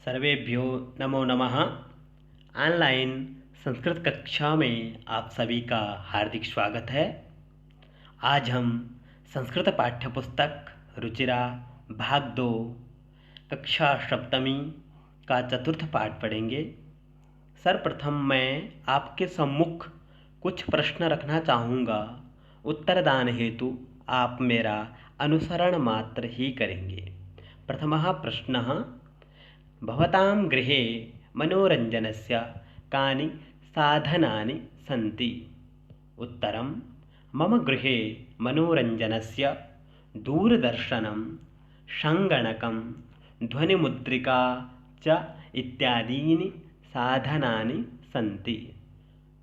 सर्वेभ्यो नमो नमः। ऑनलाइन संस्कृत कक्षा में आप सभी का हार्दिक स्वागत है। आज हम संस्कृत पाठ्यपुस्तक रुचिरा भाग 2 कक्षा सप्तमी का चतुर्थ पाठ पढ़ेंगे। सर्वप्रथम मैं आपके सम्मुख कुछ प्रश्न रखना चाहूँगा। उत्तरदान हेतु आप मेरा अनुसरण मात्र ही करेंगे। प्रथमः प्रश्नः, भवतां गृहे मनोरञ्जनस्य कानि साधनानि सन्ति? उत्तरं, मम गृहे मनोरञ्जनस्य दूरदर्शनं, सङ्गणकं, ध्वनिमुद्रिका च इत्यादीनि साधनानि सन्ति।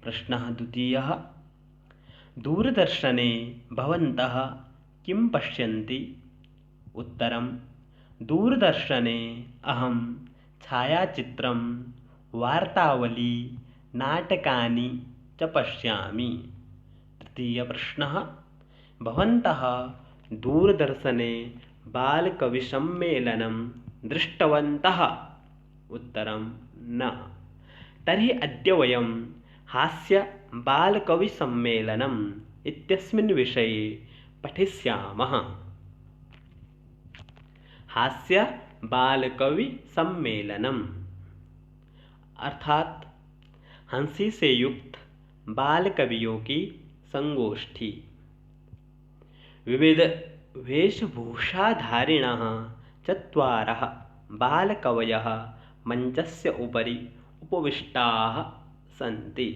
प्रश्नः द्वितीयः, दूरदर्शने भवन्तः किं पश्यन्ति? उत्तरं, दूरदर्शने अहं छायाचित्रं, वार्तावली, नाटकानि च पश्यामि। तृतीयप्रश्नः, भवन्तः दूरदर्शने बालकविसम्मेलनं दृष्टवन्तः? उत्तरं, न। तर्हि अद्य वयं हास्यबालकविसम्मेलनम् इत्यस्मिन् विषये पठिष्यामः। हास्य बालकवि सम्मेलनम अर्थात हंसी से युक्त बाल कवियों की संगोष्ठी। विविध वेशभूषाधारिणः चत्वारः बालकवयः मंचस्य उपरि उपविष्टाः सन्ति।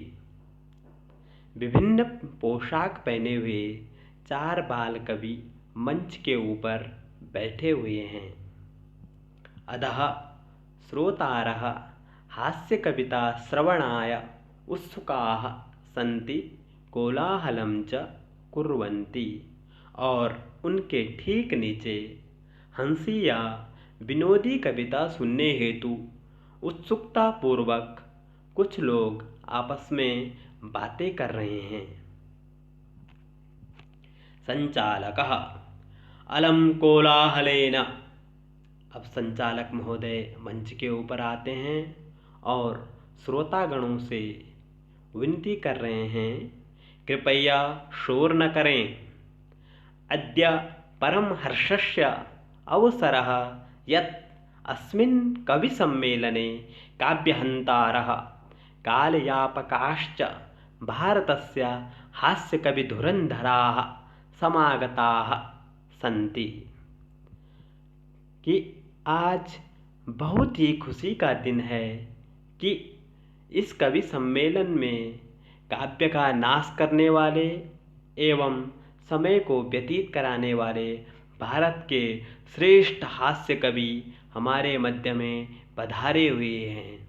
विभिन्न पोशाक पहने हुए 4 बाल कवि मंच के ऊपर बैठे हुए हैं। अधः श्रोतारः हास्यकविता श्रवणाय उत्सुकाः सन्ति, कोलाहलं च कुर्वन्ति। और उनके ठीक नीचे हंसी या विनोदी कविता सुनने हेतु उत्सुकतापूर्वक कुछ लोग आपस में बातें कर रहे हैं। संचालकः, अलम कोलाहलेन। अब संचालक महोदय मंच के ऊपर आते हैं और श्रोतागणों से विनती कर रहे हैं, कृपया शोर न करें। अद्य परम हर्षस्य अवसरः यत् अस्मिन् कविसम्मेलने काव्यहन्तारः कालयापकाश्च भारतस्य हास्यकविधुरन्धराः समागताः सन्ति। कि आज बहुत ही खुशी का दिन है कि इस कवि सम्मेलन में काव्य का नाश करने वाले एवं समय को व्यतीत कराने वाले भारत के श्रेष्ठ हास्य कवि हमारे मध्य में पधारे हुए हैं।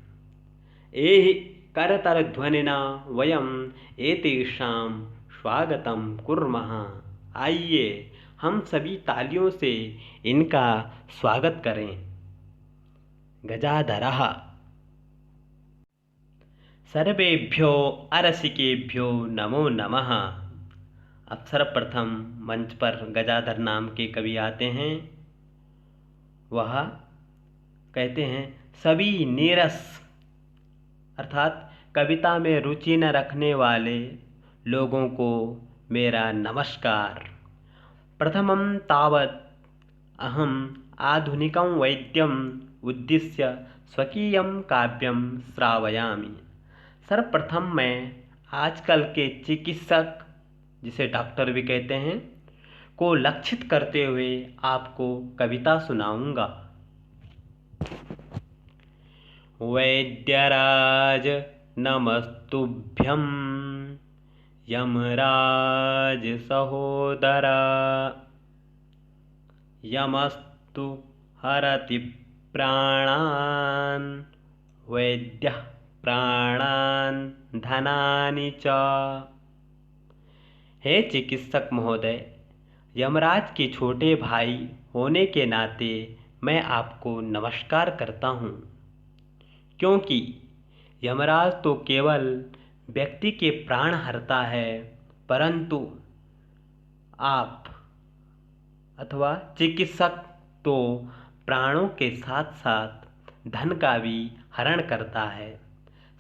एहि करतलध्वनिना वयम एतेषां स्वागतं कुर्मः। आइए हम सभी तालियों से इनका स्वागत करें। गजाधरः, सर्वेभ्यो अरसिकेभ्यो नमो नमः। अब सर्वप्रथम मंच पर गजाधर नाम के कवि आते हैं। वह कहते हैं, सभी नीरस अर्थात कविता में रुचि न रखने वाले लोगों को मेरा नमस्कार। प्रथमं तावत् अहम् आधुनिकं वैद्यम् उद्दिश्य स्वकीयं काव्यं श्रावयामि। सर्वप्रथम मैं आजकल के चिकित्सक, जिसे डॉक्टर भी कहते हैं, को लक्षित करते हुए आपको कविता सुनाऊंगा। वैद्यराज नमस्तुभ्यं, यमराज सहोदरा, यमस्तु हरति प्राणान्, वैद्यः प्राणान् धनानि च। हे चिकित्सक महोदय, यमराज के छोटे भाई होने के नाते मैं आपको नमस्कार करता हूँ, क्योंकि यमराज तो केवल व्यक्ति के प्राण हरता है, परंतु आप अथवा चिकित्सक तो प्राणों के साथ साथ धन का भी हरण करता है।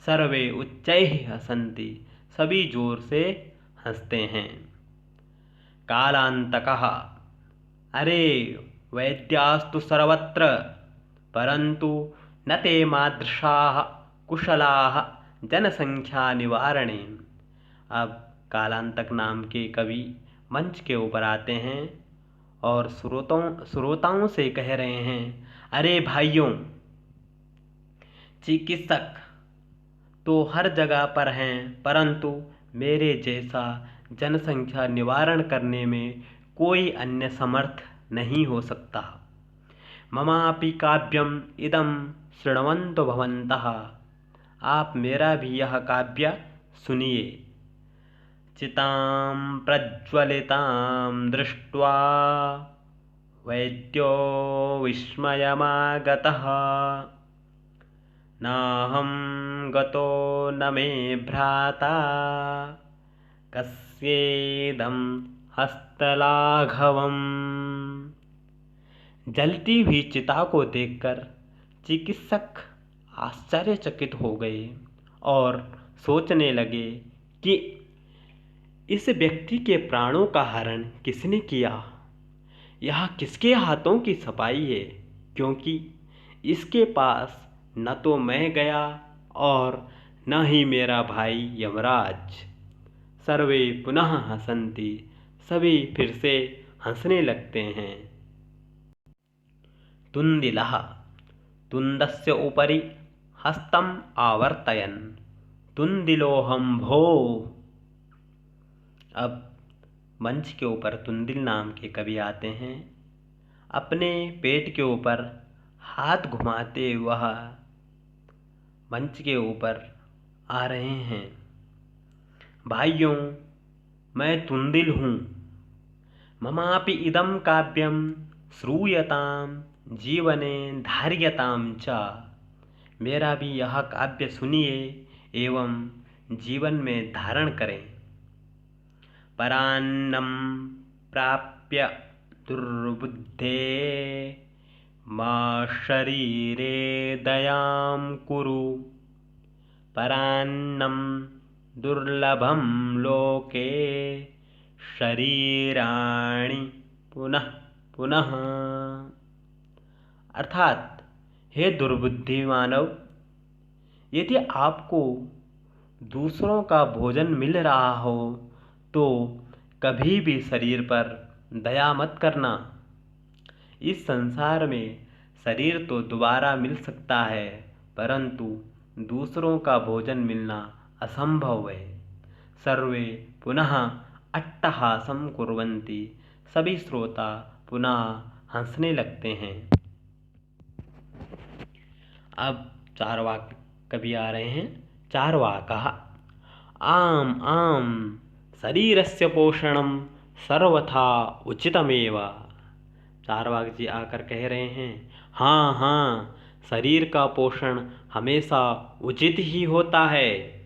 सर्वे उच्चैः हसन्ति, सभी जोर से हंसते हैं। कालांतकः, अरे वैद्यास्तु सर्वत्र परंतु न ते मादृशाः कुशलाः जनसंख्या निवारणे। अब कालांतक नाम के कवि मंच के ऊपर आते हैं और श्रोताओं से कह रहे हैं, अरे भाइयों, चिकित्सक तो हर जगह पर हैं, परंतु मेरे जैसा जनसंख्या निवारण करने में कोई अन्य समर्थ नहीं हो सकता। ममापि काव्यम इदं शृण्वन्तु भवन्तः, आप मेरा भी यह काव्य सुनिए। चितां प्रज्वलितां दृष्ट्वा वैद्यो विस्मयमागतः, नाहं गतो न मे भ्राता कस्येदं हस्तलाघवम्। जलती हुई चिता को देखकर चिकित्सक आश्चर्यचकित हो गए और सोचने लगे कि इस व्यक्ति के प्राणों का हरण किसने किया, यह किसके हाथों की सफाई है, क्योंकि इसके पास न तो मैं गया और न ही मेरा भाई यमराज। सर्वे पुनः हसन्ति, सभी फिर से हंसने लगते हैं। तुन्दिलः, तुन्दस्य उपरि हस्तम् आवर्तयन् तुन्दिलोऽहं भोः। अब मंच के ऊपर तुन्दिल नाम के कवि आते हैं। अपने पेट के ऊपर हाथ घुमाते वह मंच के ऊपर आ रहे हैं। भाइयों, मैं तुन्दिल हूँ। ममापि इदं काव्यं श्रूयतां जीवने धार्यतां च, मेरा भी यह काव्य सुनिए एवं जीवन में धारण करें। परान्नं प्राप्य दुर्बुद्धे मा शरीरे दयां कुरु, परान्नं दुर्लभं लोके शरीराणि पुनः पुनः। अर्थात, हे दुर्बुद्धि मानव, यदि आपको दूसरों का भोजन मिल रहा हो तो कभी भी शरीर पर दया मत करना। इस संसार में शरीर तो दोबारा मिल सकता है, परंतु दूसरों का भोजन मिलना असंभव है। सर्वे पुनः अट्टहासं कुर्वन्ति, सभी श्रोता पुनः हंसने लगते हैं। अब चारवाक कवि आ रहे हैं। चारवाकः, आम आम शरीरस्य पोषणं सर्वथा उचितमेव। चारवाक जी आकर कह रहे हैं, हाँ हाँ, शरीर का पोषण हमेशा उचित ही होता है।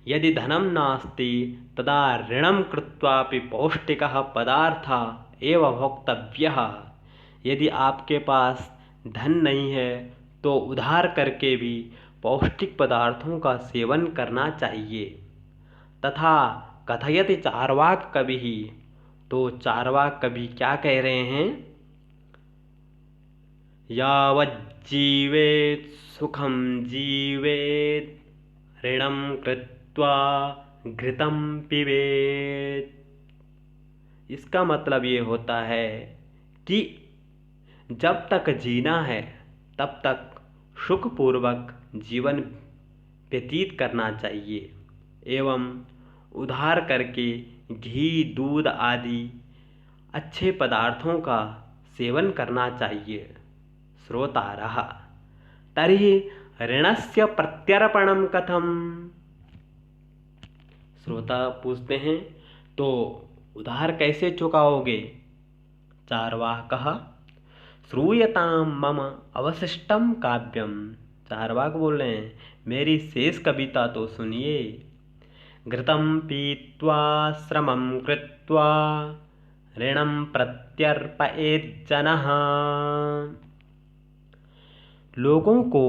यदि धनं नास्ति तदा ऋणं कृत्वापि पौष्टिकः पदार्थः एव भोक्तव्यः। यदि आपके पास धन नहीं है तो उधार करके भी पौष्टिक पदार्थों का सेवन करना चाहिए। तथा कथयति चार्वाक कवि, तो चार्वाक कवि क्या कह रहे हैं? यावज्जीवेत् सुखं जीवेत्, ऋणं कृत्वा घृतं पिबेत्। इसका मतलब ये होता है कि जब तक जीना है तब तक सुखपूर्वक जीवन व्यतीत करना चाहिए एवं उधार करके घी, दूध आदि अच्छे पदार्थों का सेवन करना चाहिए। श्रोतारः, तर्हि ऋणस्य प्रत्यर्पणं कथम? श्रोता पूछते हैं, तो उधार कैसे चुकाओगे? चार्वाकः, श्रूयतां मम अवशिष्टं काव्यम। चार्वाक बोल रहे हैं, मेरी शेष कविता तो सुनिए। घृतं पीत्वा श्रमं कृत्वा ऋणं प्रत्यर्पयेत् जनः, लोगों को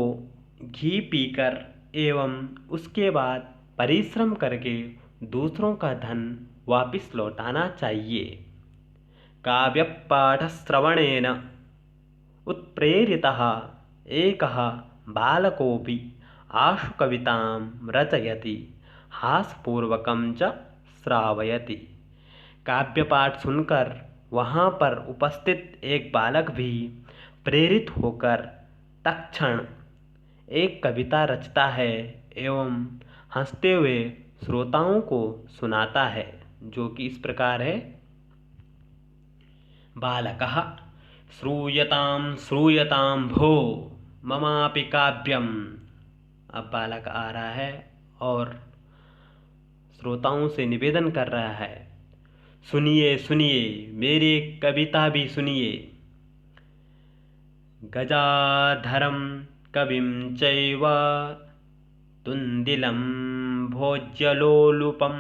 घी पीकर एवं उसके बाद परिश्रम करके दूसरों का धन वापस लौटाना चाहिए। काव्यपाठश्रवणेन उत्प्रेरितः एकः बालकोऽपि आशुकवितां रचयति, हास्यपूर्वकं च श्रावयति। काव्यपाठ सुनकर वहाँ पर उपस्थित एक बालक भी प्रेरित होकर तत्क्षण एक कविता रचता है एवं हंसते हुए श्रोताओं को सुनाता है, जो कि इस प्रकार है। बालकः श्रूयतां श्रूयतां भो ममापि काव्यम्। अब बालक आ रहा है और श्रोताओं से निवेदन कर रहा है, सुनिए सुनिए मेरी कविता भी सुनिए। गजाधरं कविं चैव तुन्दिलं भोज्यलोलुपं,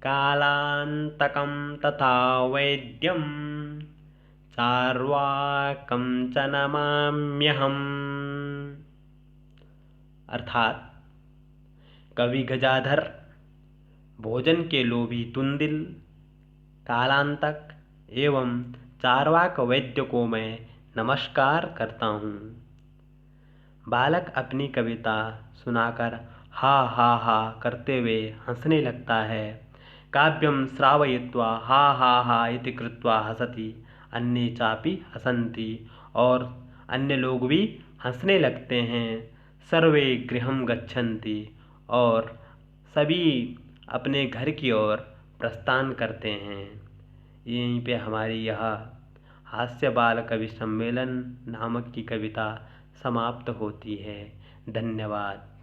कालान्तकं तथा वैद्यं चार्वाकं च नमाम्यहम्। अर्थात कवि गजाधर, भोजन के लोभी तुंदिल, कालांतक एवं चार्वाक वैद्य को मैं नमस्कार करता हूँ। बालक अपनी कविता सुनाकर हा हा हा करते हुए हंसने लगता है। काव्यं श्रावयित्वा हा हा हा इति कृत्वा हसति अन्ये चापि हसन्ति, और अन्य लोग भी हंसने लगते हैं। सर्वे गृहं गच्छन्ति, और सभी अपने घर की ओर प्रस्थान करते हैं। यहीं पे हमारी यह हास्य बाल कवि सम्मेलन नामक की कविता समाप्त होती है। धन्यवाद।